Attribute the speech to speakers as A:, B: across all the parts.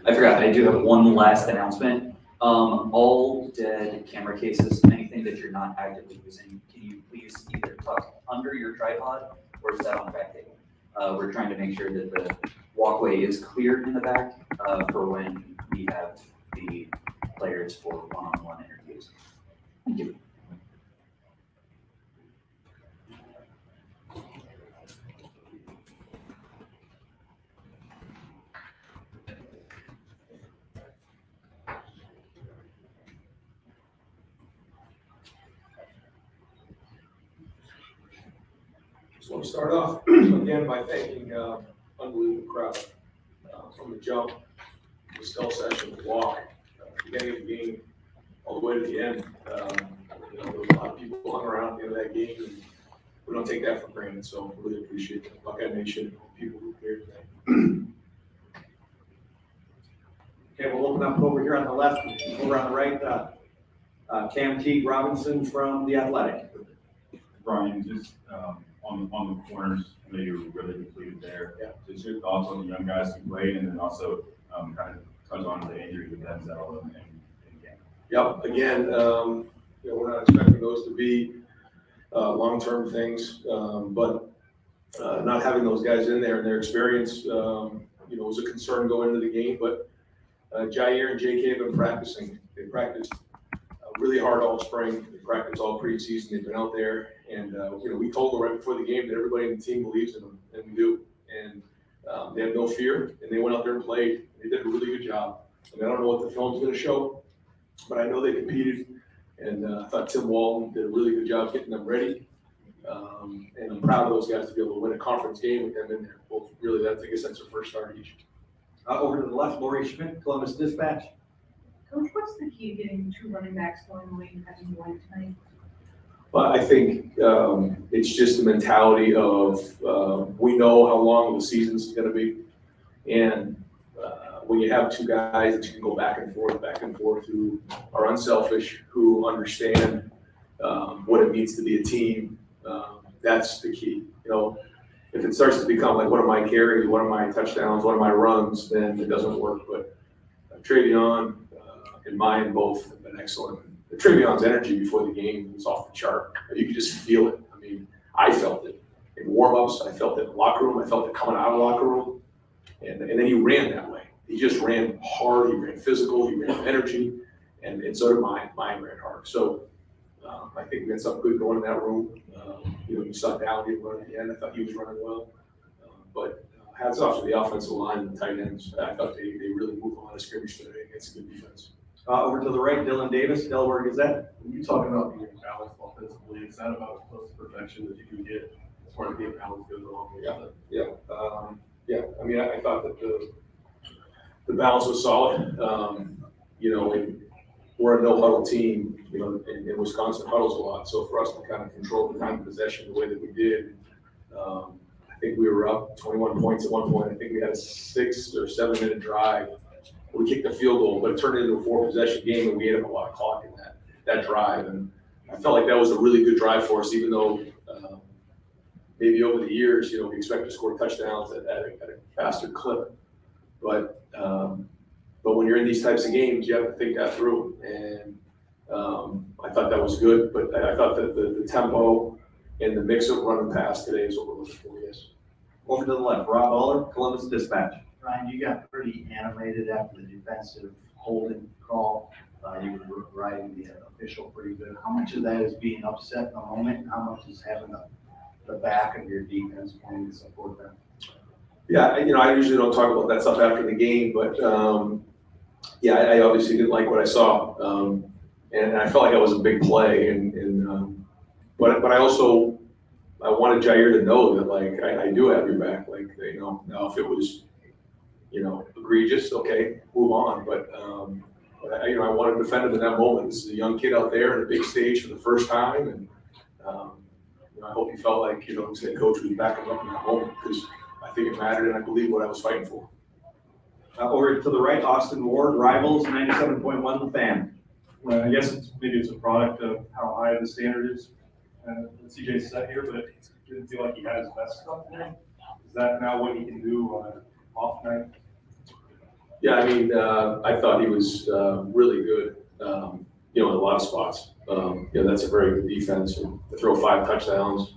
A: I forgot, I do have one last announcement. All dead camera cases, anything that you're not actively using, can you please either tuck under your tripod or set on the back table? We're trying to make sure that the walkway is clear in the back for when we have the players for one-on-one interviews. Thank you.
B: Just want to start off again by thanking unbelievable crowd from the jump, the skull session, the walk, beginning of the game, all the way to the end. There was a lot of people hung around at the end of that game, and we don't take that for granted. So really appreciate the Buckeye Nation people who are here today.
C: Okay, we'll open up over here on the left, over on the right. Cam Teague Robinson from The Athletic.
D: Brian, just on the corners, I know you were really depleted there. Yeah. Just your thoughts on the young guys who played, and then also kind of touch on the injury with Denzel and game.
B: Yep. Again, we're not expecting those to be long-term things, but not having those guys in there and their experience, was a concern going into the game. But Jair and JK have been practicing. They practiced really hard all spring. They practiced all preseason. They've been out there, and we told them right before the game that everybody in the team believes in them, and we do. And they have no fear, and they went out there and played. They did a really good job. I mean, I don't know what the film's going to show, but I know they competed, and I thought Tim Walton did a really good job getting them ready. And I'm proud of those guys to be able to win a conference game with them in there. Well, really, I guess that's their first start each.
C: Over to the left, Lori Schmidt, Columbus Dispatch.
E: Coach, what's the key to getting two running backs going the way you had in one tonight?
B: Well, I think it's just the mentality of we know how long the season's going to be, and when you have two guys that you can go back and forth, who are unselfish, who understand what it means to be a team, that's the key. If it starts to become like, what are my carries, what are my touchdowns, what are my runs, then it doesn't work. But Travion and Mayan both have been excellent. Travion's energy before the game was off the chart. You could just feel it. I mean, I felt it in warm-ups. I felt it in the locker room. I felt it coming out of the locker room. And then he ran that way. He just ran hard. He ran physical. He ran with energy. And so did Mayan. Mayan ran hard. So I think we got something good going in that room. You saw Dowdy run at the end. I thought he was running well. But hats off to the offensive line and the tight ends. I thought they really moved a lot of scrimmage today against a good defense.
C: Over to the right, Dylan Davis, Delaware Gazette.
F: When you talk about being balanced offensively, is that about as close to perfection as you can get as far as being balanced goes along?
B: Yeah. I mean, I thought that the balance was solid. and we're a no huddle team, and Wisconsin huddles a lot. So for us to kind of control the time of possession the way that we did, I think we were up 21 points at one point. I think we had a 6 or 7 minute drive. We kicked a field goal, but it turned into a 4 possession game, and we ate up a lot of clock in that drive. And I felt like that was a really good drive for us, even though maybe over the years, we expect to score touchdowns at a faster clip. But when you're in these types of games, you have to think that through. And I thought that was good, but I thought that the tempo and the mix of run and pass today is what we're looking for, yes.
C: Over to the left, Rob Aller, Columbus Dispatch.
G: Ryan, you got pretty animated after the defensive holding call. You were riding the official pretty good. How much of that is being upset in the moment, and how much is having the back of your defense playing to support them?
B: Yeah, I usually don't talk about that stuff after the game, but yeah, I obviously didn't like what I saw, and I felt like that was a big play, but I also wanted Jair to know that I do have your back. Now if it was egregious, okay, move on, but I want to defend him in that moment. This is a young kid out there in a big stage for the first time, and I hope he felt like his head coach was backing up in that moment, because I think it mattered, and I believe what I was fighting for.
C: Over to the right, Austin Ward, Rivals, 97.1 The Fan.
F: Well, I guess maybe it's a product of how high the standard is that CJ set here, but it didn't feel like he had his best stuff today. Is that now what he can do on an off night?
B: Yeah, I thought he was really good, in a lot of spots. That's a very good defense, and to throw 5 touchdowns.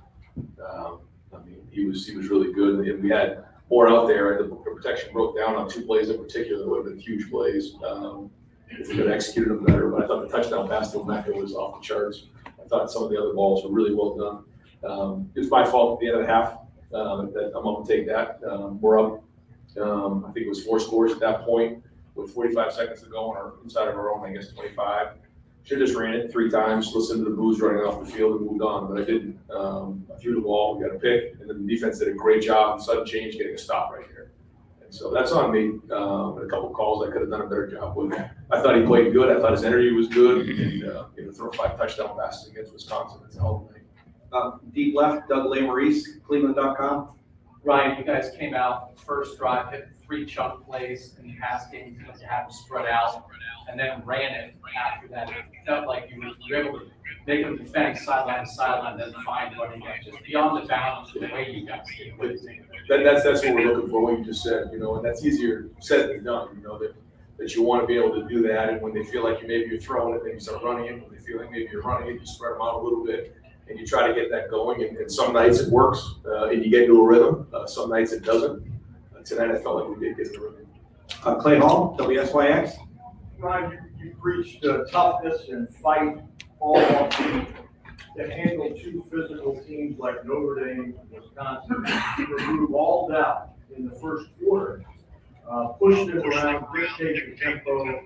B: He was really good, and we had more out there. The protection broke down on 2 plays in particular that would have been huge plays if we could have executed them better. But I thought the touchdown pass to Mecca was off the charts. I thought some of the other balls were really well done. It was my fault at the end of the half. That I'm going to take that. We're up. I think it was 4 scores at that point with 45 seconds to go on our inside of our own, 25. Should have just ran it 3 times, listened to the boos running off the field, and moved on, but I didn't. I threw the ball, we got a pick, and then the defense did a great job in sudden change getting a stop right there. And so that's on me. A couple of calls I could have done a better job with. I thought he played good. I thought his energy was good, and throw 5 touchdown passes against Wisconsin. It's a hell of a thing.
C: Deep left, Doug Lesmerises, Cleveland.com.
H: Ryan, you guys came out first drive, hit 3 chunk plays in the pass game, because you had them spread out, and then ran it after that. It felt like you were able to make them defend sideline to sideline, then find running back, just beyond the bounds of the way you guys did.
B: That's what we're looking for, what you just said, and that's easier said than done, that you want to be able to do that, and when they feel like you're throwing it, then you start running it. When they feel like maybe you're running it, you spread them out a little bit, and you try to get that going, and some nights it works, and you get into a rhythm. Some nights it doesn't. Tonight I felt like we did get in a rhythm.
C: Clay Hall, WSYX.
I: Ryan, you preached toughness and fight all off to handle 2 physical teams like Notre Dame and Wisconsin, remove all doubt in the first quarter, push them around, dictate the tempo.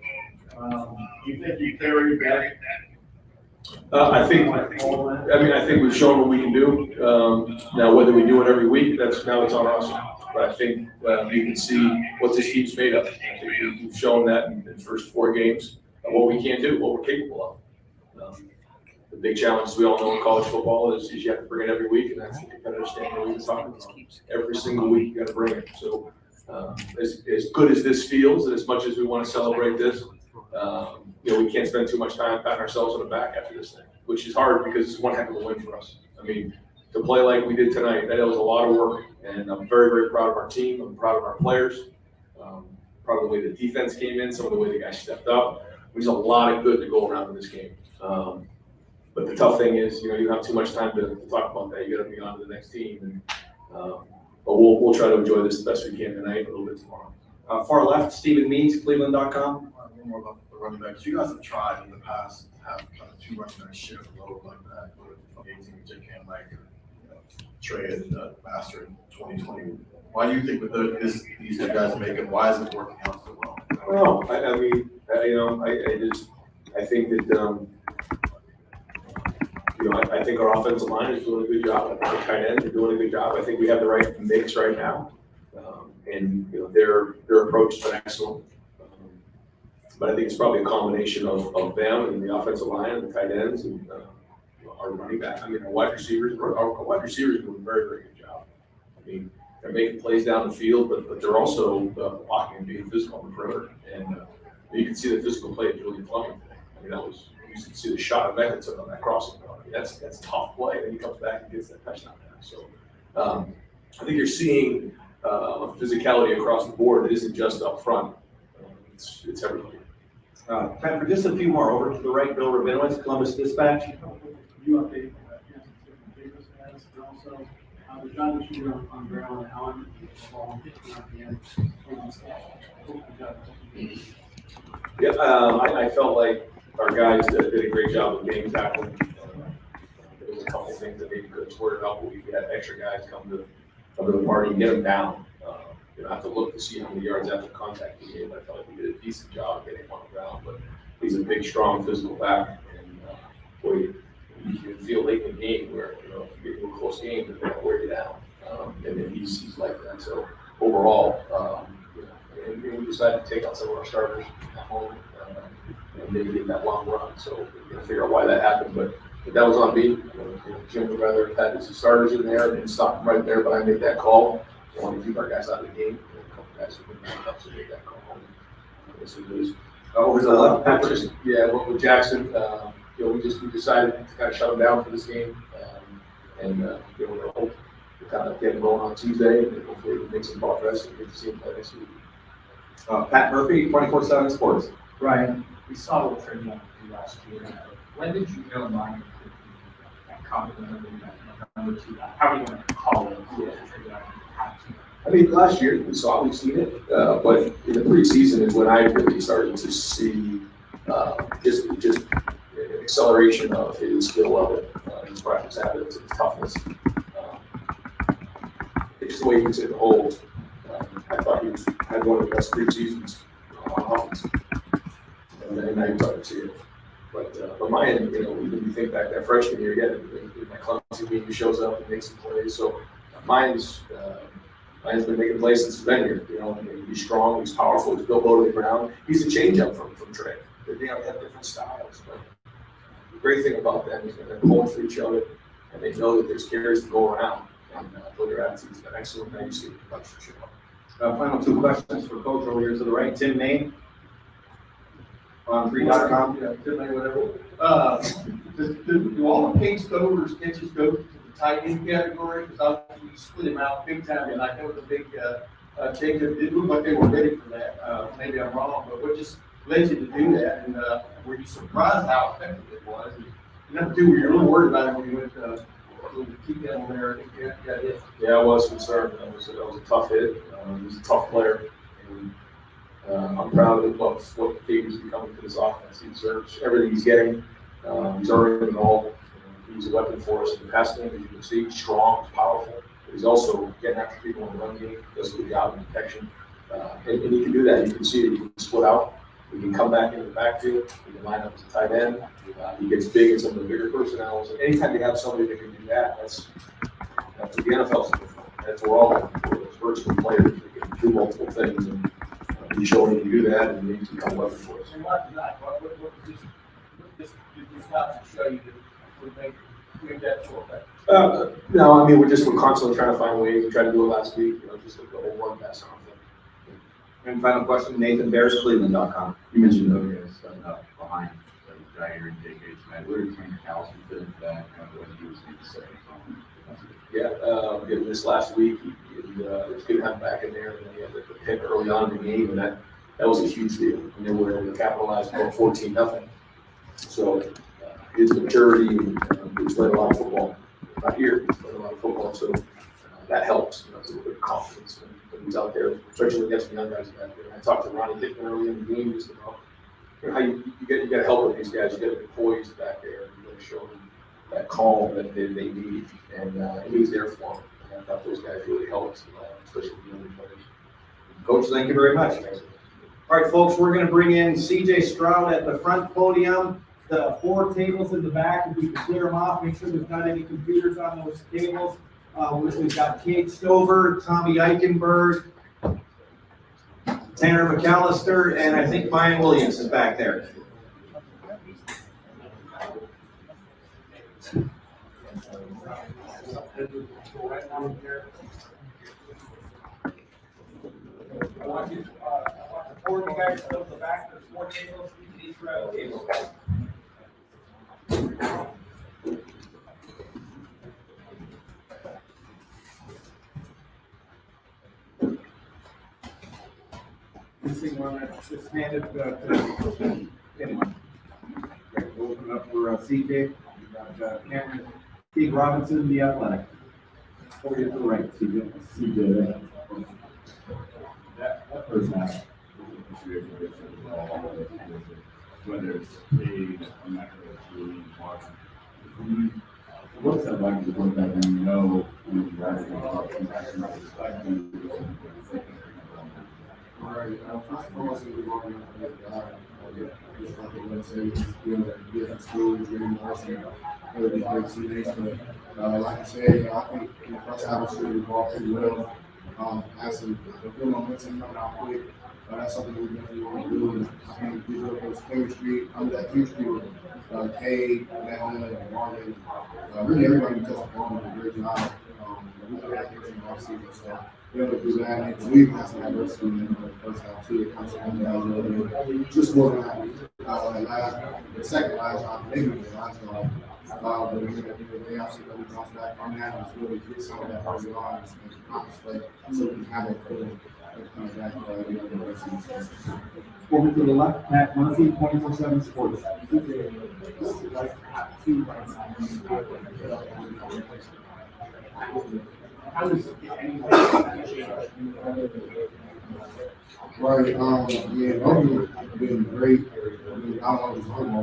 I: You think you carried that?
B: I think we've shown what we can do. Now, whether we do it every week, it's on us. But I think you can see what this team's made of. I think we've shown that in the first 4 games, what we can do, what we're capable of. The big challenge, as we all know in college football, is you have to bring it every week, and that's the competitive standard we've been talking about. Every single week, you got to bring it. So, as good as this feels, and as much as we want to celebrate this, we can't spend too much time patting ourselves on the back after this thing, which is hard because it's one heck of a win for us. To play like we did tonight, that was a lot of work, and I'm very, very proud of our team. I'm proud of our players. Proud of the way the defense came in, some of the way the guys stepped up. There's a lot of good to go around in this game. But the tough thing is, you don't have too much time to talk about that. You got to be on to the next team. But we'll try to enjoy this the best we can tonight, a little bit tomorrow.
C: Far left, Stephen Means, Cleveland.com.
J: More about the running backs. You guys have tried in the past to have kind of 2 running backs share the load like that. But 18 with Jake Ham, Trey and Master in 2020. Why do you think with these 2 guys making? Why is it working out so well?
B: I don't know. I think that. I think our offensive line is doing a good job. I think the tight ends are doing a good job. I think we have the right mix right now, and their approach has been excellent. But I think it's probably a combination of them and the offensive line and the tight ends and our running back. I mean, our wide receivers are doing a very, very good job. I mean, they're making plays down the field, but they're also blocking and being physical on the perimeter. And you can see the physical play of Julian Fleming today. I mean, you can see the shot of Beckett took on that crossing. I mean, that's a tough play. And he comes back and gets that touchdown pass. So I think you're seeing physicality across the board. It isn't just up front. It's everybody.
C: Time for just a few more. Over to the right, Bill Rabinowitz, Columbus Dispatch.
K: You update Kansas City Davis has, and also the John shooter on Brown and Allen. At the end.
B: Yeah, I felt like our guys did a great job of game tackling. There was a couple things that maybe could have squared up, but we had extra guys come to the party and get them down. You know, I have to look to see how many yards after contact he gave. I felt like we did a decent job of getting him on the ground, but he's a big, strong, physical back, and boy, you can feel late in the game where, you know, if you get into a close game, they're going to wear you down. And then he's like that. So overall, you know, and we decided to take out some of our starters at home and maybe get that long run. So we're going to figure out why that happened, but that was on me. You know, Jim would rather have had his starters in there and stop them right there, but I made that call. I want to keep our guys out of the game. And a couple guys who couldn't make up, so made that call. This is
C: Over to the left,
B: Patrick. Yeah, well, with Jackson, you know, we decided to kind of shut him down for this game, and you know, we're hope to kind of get him going on Tuesday, and hopefully we make some progress and get to see him play next week.
C: Pat Murphy, 24/7 Sports.
L: Ryan, we saw what trade you last year. When did you know Ryan could be that competent number two guy? How are you going to call it?
B: I mean, last year we've seen it, but in the preseason is when I really started to see just acceleration of his skill level, his practice habits, his toughness. It's the way he was in the hole. I thought he had one of the best preseasons on offense, and now you're starting to see it. But Mayan, you know, when you think back that freshman year, again, that clumsy team, he shows up and makes some plays. So Mayan's been making plays since he's been here. You know, he's strong, he's powerful, he's built low to the ground. He's a changeup from Trey. They have different styles, but the great thing about them is that they're pulling for each other, and they know that there's carries to go around. And their attitude's been excellent. Now you see the production show up.
C: Final two questions for Coach over here to the right, Tim May. On 3.com.
I: Yeah, Tim May, whatever. Do all the Case Stover's catches go to the tight end category? Because obviously you split him out big time, and I know the big change. It did look like they were ready for that. Maybe I'm wrong, but what just led you to do that? And were you surprised how effective it was? And number two, were you a little worried about it when you went to keep that on there? I think you got it.
B: Yeah, I was concerned. That was a tough hit. He's a tough player. And, I'm proud of what David's becoming for this offense. He deserves everything he's getting. He's already in all. He's a weapon for us in the pass game. As you can see, he's strong, he's powerful. But he's also getting after people in the run game. Does a good job in protection. And he can do that. You can see it. He can split out. He can come back into the backfield. He can line up as a tight end. He gets big in some of the bigger personnels. And anytime you have somebody that can do that, that's what the NFL's looking for. That's what we're all looking for. Those versatile players that can do multiple things. And he's showing you to do that, and he's become a weapon for us.
I: And what did this not show you that would make that so effective?
B: No, I mean, we're constantly trying to find ways. We tried to do it last week, you know, just like the whole one pass on thing.
C: And final question, Nathan Bears, Cleveland.com.
M: You mentioned those guys stepping up behind Jair and J.K. Smith. What did Tank Allison fit into that? What he was in the second time?
B: Yeah, this last week, it's good to have him back in there. And then he had the pick early on in the game, and that was a huge deal. And they were able to capitalize on 14-0. So his maturity, he's played a lot of football. Not here, he's played a lot of football, so that helps. You know, it's a little bit of confidence when he's out there, especially against the young guys back there. I talked to Ronnie Hickman early in the game just about how you got to help with these guys. You got to be poised back there. You got to show them that calm that they need, and he was there for them. And I thought those guys really helped, especially the younger players.
C: Coach, thank you very much. All right, folks, we're going to bring in CJ Stroud at the front podium. The 4 tables in the back, if we can clear them off, make sure there's not any computers on those tables. We've got Kate Stover, Tommy Eichenberg, Tanner McAllister, and I think Ryan Williams is back there.
H: I want you, four of you guys to go to the back, there's 4 tables, each row table.
C: This thing one that's just handed to anyone. We'll open it up for CJ. We've got Cameron, Steve Robinson, the athletic. Over to the right, CJ.
M: CJ, that person has, whether it's paid, I'm not really sure, part. What's that like to work that and you know, when you're driving,
N: All right, first of all, I think we're going to get just like the let's say, different schools, university, really great teammates, but like I said, I think in the first half of the year, we bought pretty well. Had some good momentum coming out quick. That's something we definitely want to do. And I think we built those chemistry, under that chemistry with Cade, Atlanta, and Martin. Really everybody who touched the ball did a great job. We had that chemistry in our season, so we're able to do that. And we even had some adversity in the first half too. It kind of slowed down a little bit. Just more than the second last time, maybe the last time. But we absolutely we bounced back from that and really get some of that early on and concentrate so we can have it feeling coming back the rest of the season.
C: Over to the left, Matt Murphy, 24/7 Sports.
L: How does anything
N: Right, yeah, Logan has been great. I mean, I don't know if it's home as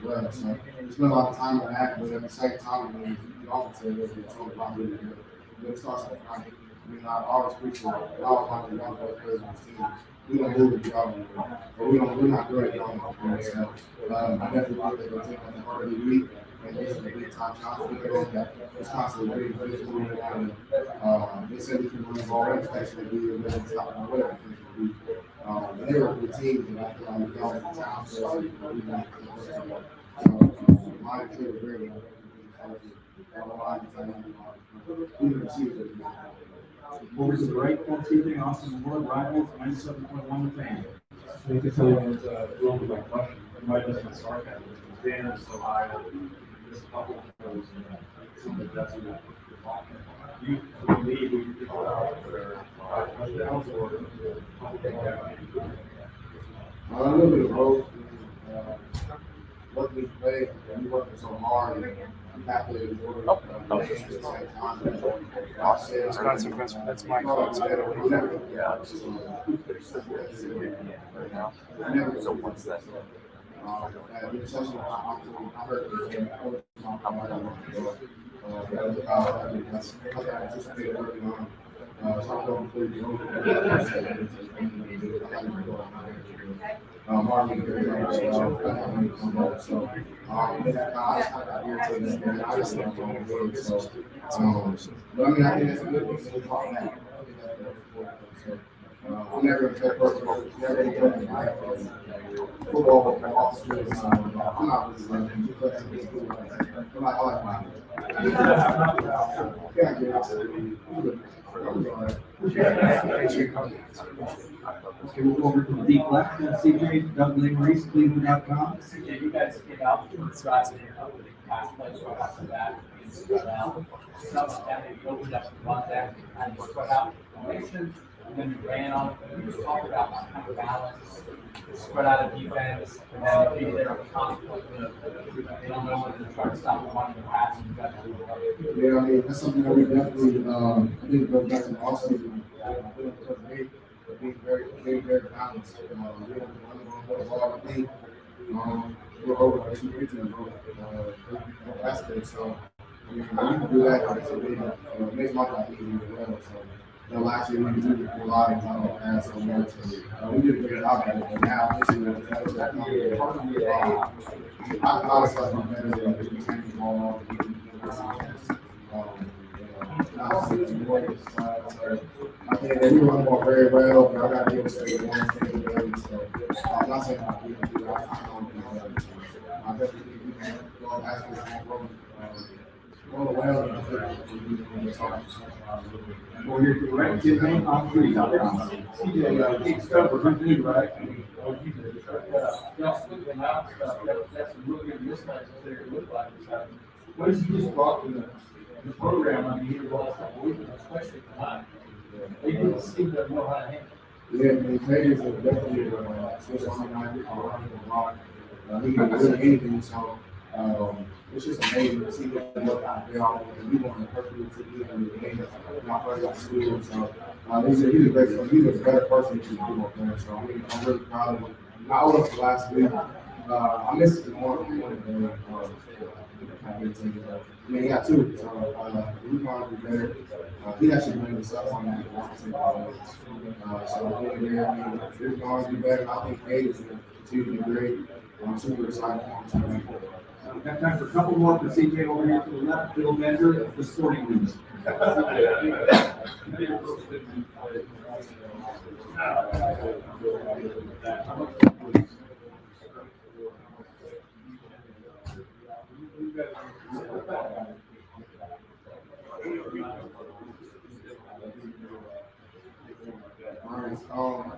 N: well, so we spent a lot of time on that, but at the same time, I mean, you also say that it's all about really good. But it starts at front. I mean, I always preach that I always want to run for the players on the team. We don't move the job, but we're not great at all. So, I definitely think that they'll take on the part of the week and get some big time shots. It's constantly very physical and they said we can run the ball and actually be a better top or whatever. But they were a good team, and I feel like we got the talent for us. So, my trade was very well.
C: Over to the right, that's CJ Austin World Rivals, 97.1 The Fan.
F: I think it's a little bit of a question. It might have been sarcasm. Dan is so high. There's a couple of those. Something that's a little you believe we could go out for touchdowns or
N: A little bit of both. What we played, and we worked so hard, and I'm happy to enjoy it.
L: That's consequence. That's my consequence.
N: Yeah. So what's that? I heard I'm never going to take personal. Never going to football, I'm not really I like mine.
C: Okay, we'll go over to the deep left, that's CJ, Doug Maurice, Cleveland.com.
H: CJ, you guys came out for the drive there, last place right after that, and spread out. Some of that, you opened up the run there, and spread out formation, and then you ran on it. You just talked about that kind of balance, spread out of defense, and then be there with conflict. They don't know when to try to stop the run and pass, and you got to do it.
N: Yeah, I mean, that's something that we definitely, I think it goes back to the offseason. Being very balanced. We don't run the ball, I think. We're over 250 aspects, so I mean, when you can do that, it makes my life easier as well. So, last year we did a lot of pass so much. We did a great job at it, but now this year, I honestly like my better than we can the ball off. I think that we run the ball very well, but I got to give us a one thing today. So I'm not saying we can do that. I don't do that. I definitely think we can go ask this and roll well.
F: Well, you're correct, Jim, on three. CJ, big stuff, we're good, right? Y'all split them out, that's a really good mismatch there, it looked like. What has he just brought to the program, I mean, he was especially tonight. They didn't seem to know how to handle it.
N: Yeah, the players are definitely switch on the line, a lot. He can do anything, so it's just amazing to see that look out there. We want to perfectly to do in the game. Not first at school, so he's a great, he's a better person to do up there. So I'm really proud of him. I was last week. I missed the one I mean, he got two, so we want to be better. He actually made himself on that. So we're going to be better. I think Kate is going to continue to be great. I'm super excited for him.
F: We've got time for a couple more for CJ over here to the left, Bill Bender, the Sporting News.
N: I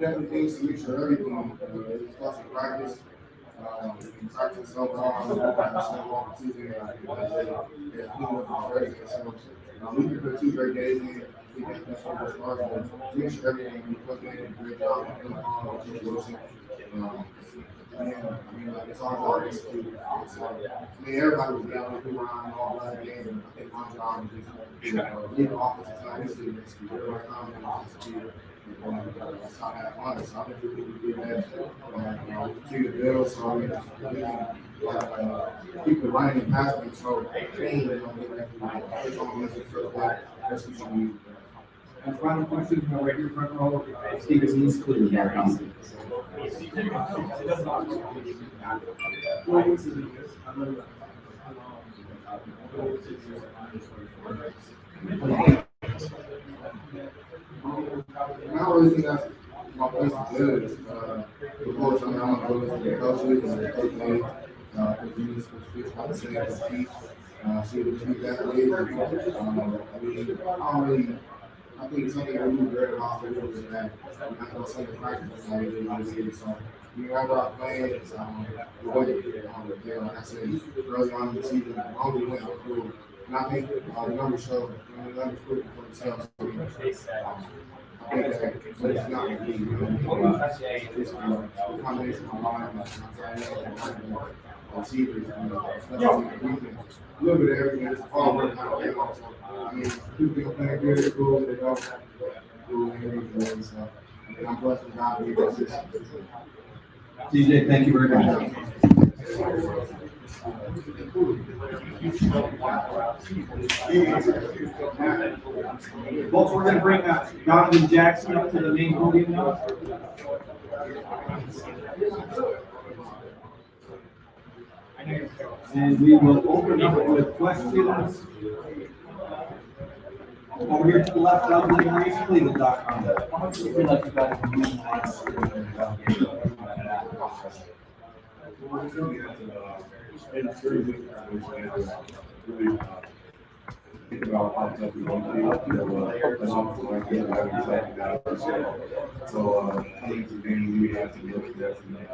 N: definitely think solution to everything. It starts with practice. Practice so long, so long Tuesday. We can put 2 great days in. I think that's what we're starting. Make sure everything we put in a great job. I mean, like, it's all about executing. I mean, everybody was down with who around all that game, and I think my job is just leave the offensive side, just to execute. Everybody comes and execute. That's how I have fun. So I think we can do that. Continue to build, so we can keep the running and passing. So, it's on the first play. That's what you need.
F: And final question, right here, front row, Stephen East, Cleveland.
N: I don't really think that's my place to do it. The coach, I'm going to go to the coaches and the coach made, Virginia's coach Fitz, I would say, as Pete, see the two that way. I mean, I don't really, I think something that we do very often is that I'm not going to say the practice, I really want to see it. So, whenever I play, the way like I said, early on in the season, the longer we went through, and I think the numbers show, the numbers speak for themselves. I think that, but it's not going to be, it's a combination of line, receivers, special team, defense, a little bit of everything. It's all working out. I mean, people play good at school, they don't do everything. So, and I'm blessed with God being consistent.
F: CJ, thank you very much. Folks, we're going to bring Donovan Jackson up to the main podium now. And we will open up with questions. Over here to the left, Cleveland.com. How much do you feel like you guys are doing?
M: Think about how tough we want to be. So, coming to game, we have to look at that and make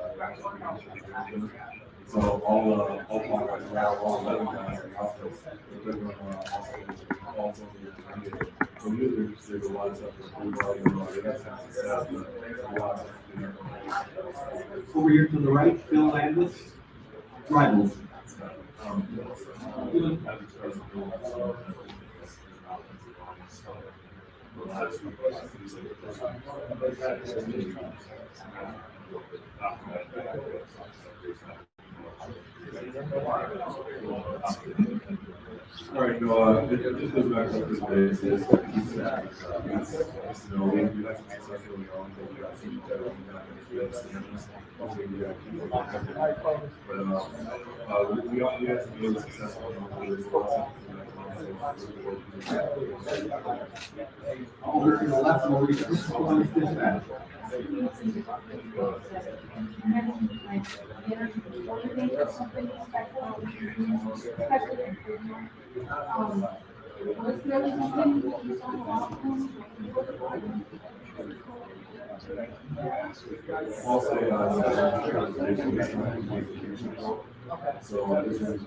M: so all five guys around, all 11 guys in the offense, so there's a lot of stuff
F: Over here to the right, Phil Landis, Rivals.
M: All right, no, it just goes back to this day. We like to make ourselves really on, but we got to see each other. We had to be really successful in all this process.
K: Over to the left, over to the dispatch.
M: I'll say, so how did that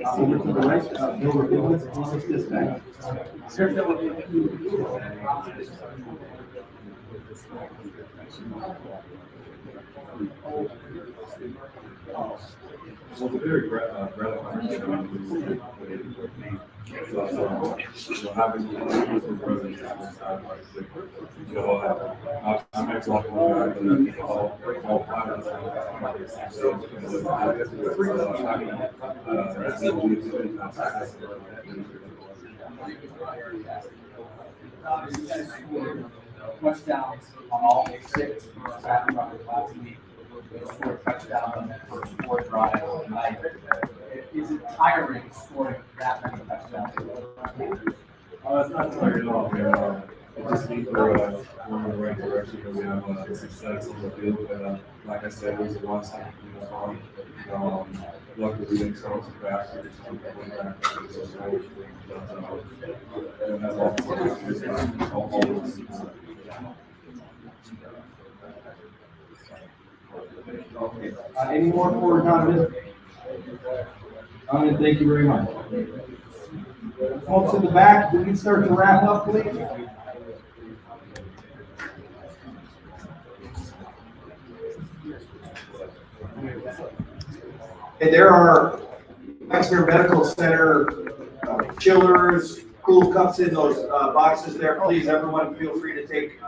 K: Over to the right, Bill Ribbons, office dispatch. Sir,
M: Well, the very gratifying thing about this is so having the president side by six, so I'm actually all five of them.
L: Touchdowns on all six back last week. They scored touchdowns on that first four drives tonight. Is it tiring scoring that many touchdowns?
M: It's not tiring at all, man. It just means we're going in the right direction, and we have success on the field. And like I said, it was a one-time farm. Luckily, we didn't start too fast. We just took the way back. And that's
C: Okay. Any more for Donovan? Donovan, thank you very much. Folks in the back, we can start to wrap up, please. And there are Exeter Medical Center chillers, cool cups in those boxes there. Please, everyone, feel free to take